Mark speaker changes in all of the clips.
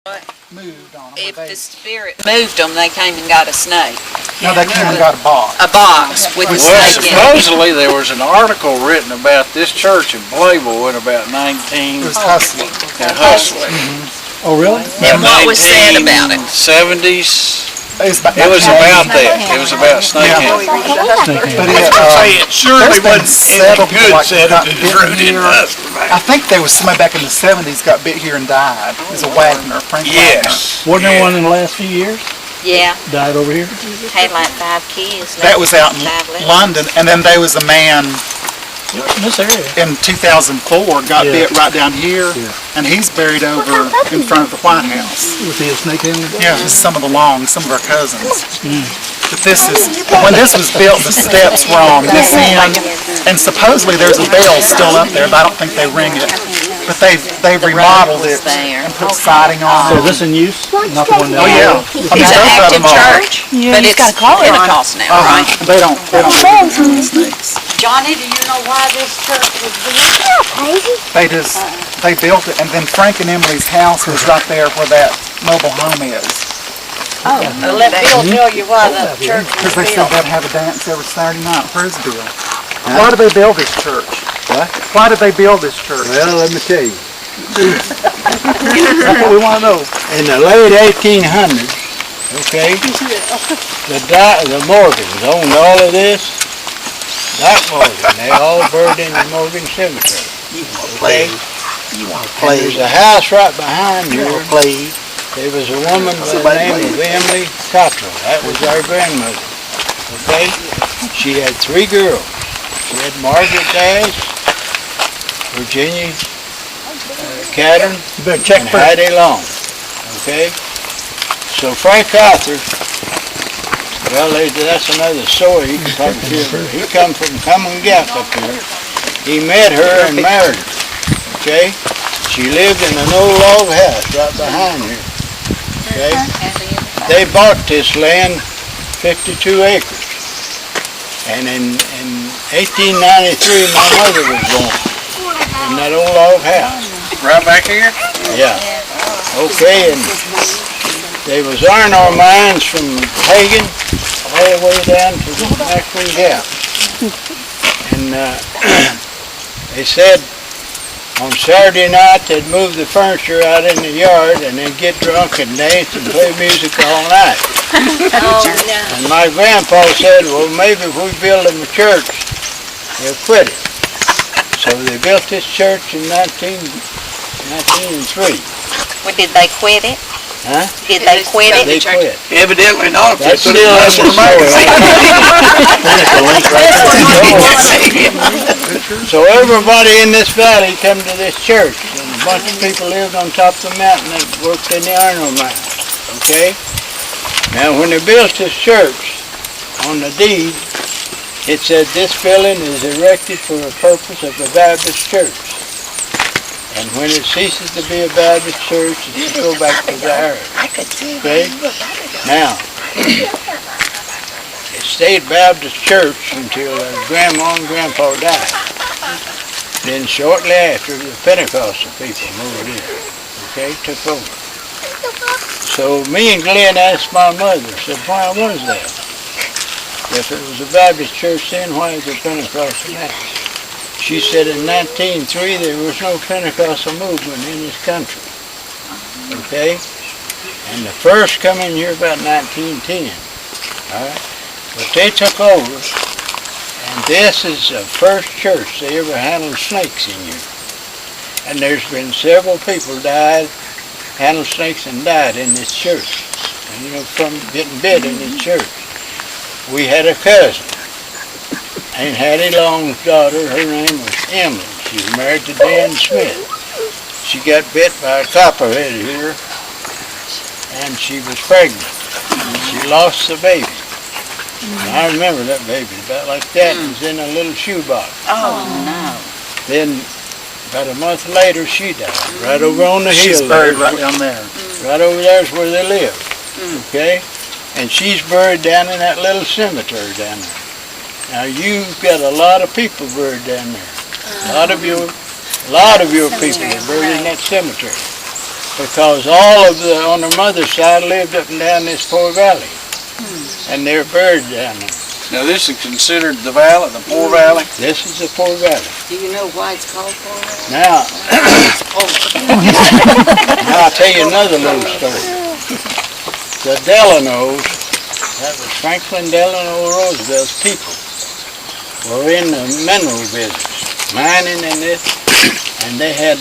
Speaker 1: moved on them.
Speaker 2: If the spirit moved them, they came and got a snake.
Speaker 1: No, they came and got a box.
Speaker 2: A box with a
Speaker 3: Well,
Speaker 2: snake in it.
Speaker 3: supposedly there was an article written about this church in Playboy in about 19
Speaker 1: It was hustling.
Speaker 3: and hustling.
Speaker 4: Oh, really?
Speaker 2: And what was said about it?
Speaker 3: 70s.
Speaker 1: It was about
Speaker 3: It was about that. It was about snake handling.
Speaker 1: But
Speaker 5: It surely
Speaker 1: there's been
Speaker 5: wasn't
Speaker 1: several
Speaker 5: any good
Speaker 1: like,
Speaker 5: said
Speaker 1: got
Speaker 5: it
Speaker 1: bitten
Speaker 5: rooted in
Speaker 1: here.
Speaker 5: us.
Speaker 1: I think there was somebody back in the 70s got bit here and died. It was a Wagner, Frank Wagner.
Speaker 5: Yes.
Speaker 4: Wasn't there one in the last few years?
Speaker 2: Yeah,
Speaker 4: Died over here?
Speaker 2: had like 5 kids.
Speaker 1: That was out in
Speaker 2: 5 left.
Speaker 1: London, and then there was a man
Speaker 4: In this area.
Speaker 1: in 2004 got
Speaker 4: Yeah.
Speaker 1: bit right down here, and he's buried over in front of the White House.
Speaker 4: Was he a snake handler?
Speaker 1: Yeah, this is some of our cousins. But this is, when this was built, the steps were on this end, and supposedly there's a bell still up there, but I don't think they ring it. But they've remodeled
Speaker 2: was
Speaker 1: it
Speaker 2: there.
Speaker 1: and put siding on
Speaker 4: So
Speaker 1: it.
Speaker 4: is this in use? Not the one down
Speaker 1: Oh,
Speaker 4: there?
Speaker 1: yeah. I mean,
Speaker 2: It's an
Speaker 1: both of
Speaker 2: active
Speaker 1: them are.
Speaker 2: church, but it's Pentecost now, right?
Speaker 1: They don't believe in snakes.
Speaker 2: Johnny, do you know why this church was built?
Speaker 1: They built it, and then Frank and Emily's house was right there where that mobile home is.
Speaker 2: Let Bill tell you why the church
Speaker 1: Because they said they'd have a dance every Saturday night. Where's Bill? Why did they build this church?
Speaker 4: What?
Speaker 1: Why did they build this church?
Speaker 4: Well, let me tell you. That's what we want to know.
Speaker 5: In the late 1800s, okay, the Morgans owned all of this. That Morgan, they all buried in the Morgan Cemetery. Okay? And there's a house right behind here. There was a woman by the name of Emily Cottrell. That was our grandmother. Okay? She had 3 girls. She had Margaret Dash, Virginia Catherine,
Speaker 4: You better check
Speaker 5: and
Speaker 4: first.
Speaker 5: Heidi Long. Okay? So Frank Arthur, well, that's another story. He can talk to you. He come from Common Gap up here. He met her and married her. Okay? She lived in an old log house right behind here. Okay? They bought this land, 52 acres. And in 1893, my mother was born in that old log house.
Speaker 3: Right back here?
Speaker 5: Yeah. Okay, and they was iron ore mines from Hagen all the way down to the Maxwell Gap. And they said on Saturday night they'd move the furniture out in the yard and they'd get drunk and dance and play music all night. And my grandpa said, well, maybe if we build them a church, they'll quit it. So they built this church in 1903.
Speaker 2: Well, did they quit it?
Speaker 5: Huh?
Speaker 2: Did they quit it?
Speaker 5: They quit.
Speaker 3: Evidently not.
Speaker 5: That's still in the story. So everybody in this valley come to this church, and a bunch of people lived on top of the mountain that worked in the iron ore mine. Okay? Now when they built this church, on the deed, it said this building is erected for the purpose of a Baptist church. And when it ceases to be a Baptist church, it should go back to the area. Okay? Now, it stayed Baptist church until Grandma and Grandpa died. Then shortly after, the Pentecostal people moved in. Okay? Took over. So me and Glenn asked my mother, said, why was that? If it was a Baptist church then, why is it Pentecostal now? She said in 1903 there was no Pentecostal movement in this country. Okay? And the first come in here about 1910. Alright? But they took over, and this is the first church they ever handled snakes in here. And there's been several people died, handled snakes and died in this church. And, from getting bit in this church. We had a cousin, Aunt Hattie Long's daughter. Her name was Emily. She was married to Dan Smith. She got bit by a copperhead here, and she was pregnant. And she lost the baby. And I remember that baby, about like that. It was in a little shoebox.
Speaker 2: Oh, no.
Speaker 5: Then, about a month later, she died, right over on the hill.
Speaker 1: She's buried right down there.
Speaker 5: Right over there is where they live. Okay? And she's buried down in that little cemetery down there. Now you've got a lot of people buried down there. A lot of your people are buried in that cemetery. because all of the, on the mother's side, lived up and down this Poor Valley. And they're buried down there.
Speaker 3: Now, this is considered the valley, the Poor Valley?
Speaker 5: This is the Poor Valley.
Speaker 2: Do you know why it's called Poor Valley?
Speaker 5: Now, now I'll tell you another little story. The Delanos, that was Franklin Delano Roosevelt's people, were in the mineral business, mining and this, and they had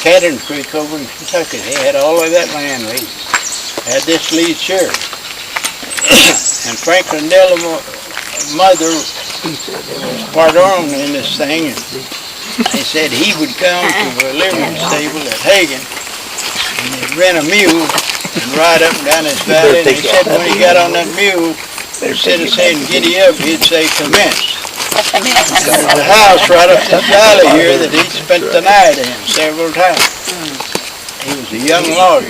Speaker 5: Cadden Creek over in Kentucky. They had all of that land leased. Had this leased church. And Franklin Delano's mother was part owner in this thing, and they said he would come to the livery stable at Hagen, and he'd rent a mule and ride up and down this valley, and he said when he got on that mule, instead of saying giddy up, he'd say commence. There was a house right up this valley here that he spent the night in several times. He was a young lawyer.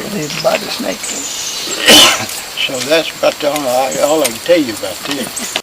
Speaker 5: So that's about all I can tell you about this.